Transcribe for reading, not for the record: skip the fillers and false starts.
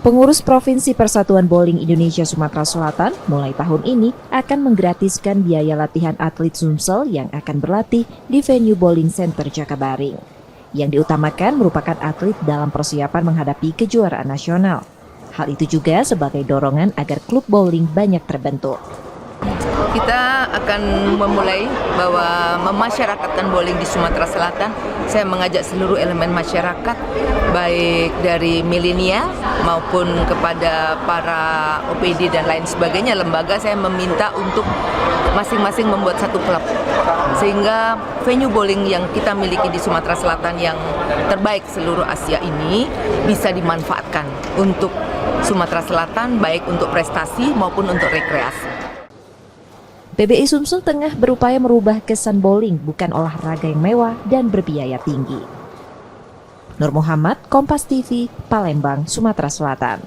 Pengurus Provinsi Persatuan Bowling Indonesia Sumatera Selatan mulai tahun ini akan menggratiskan biaya latihan atlet Sumsel yang akan berlatih di venue bowling center Jakabaring. Yang diutamakan merupakan atlet dalam persiapan menghadapi kejuaraan nasional. Hal itu juga sebagai dorongan agar klub bowling banyak terbentuk. Kita akan memulai bahwa memasyarakatkan bowling di Sumatera Selatan. Saya mengajak seluruh elemen masyarakat, baik dari milenial maupun kepada para OPD dan lain sebagainya, lembaga, saya meminta untuk masing-masing membuat satu klub. Sehingga venue bowling yang kita miliki di Sumatera Selatan yang terbaik seluruh Asia ini bisa dimanfaatkan untuk Sumatera Selatan, baik untuk prestasi maupun untuk rekreasi. PBI Sumsel tengah berupaya merubah kesan bowling bukan olahraga yang mewah dan berbiaya tinggi. Nur Muhammad, Kompas TV, Palembang, Sumatera Selatan.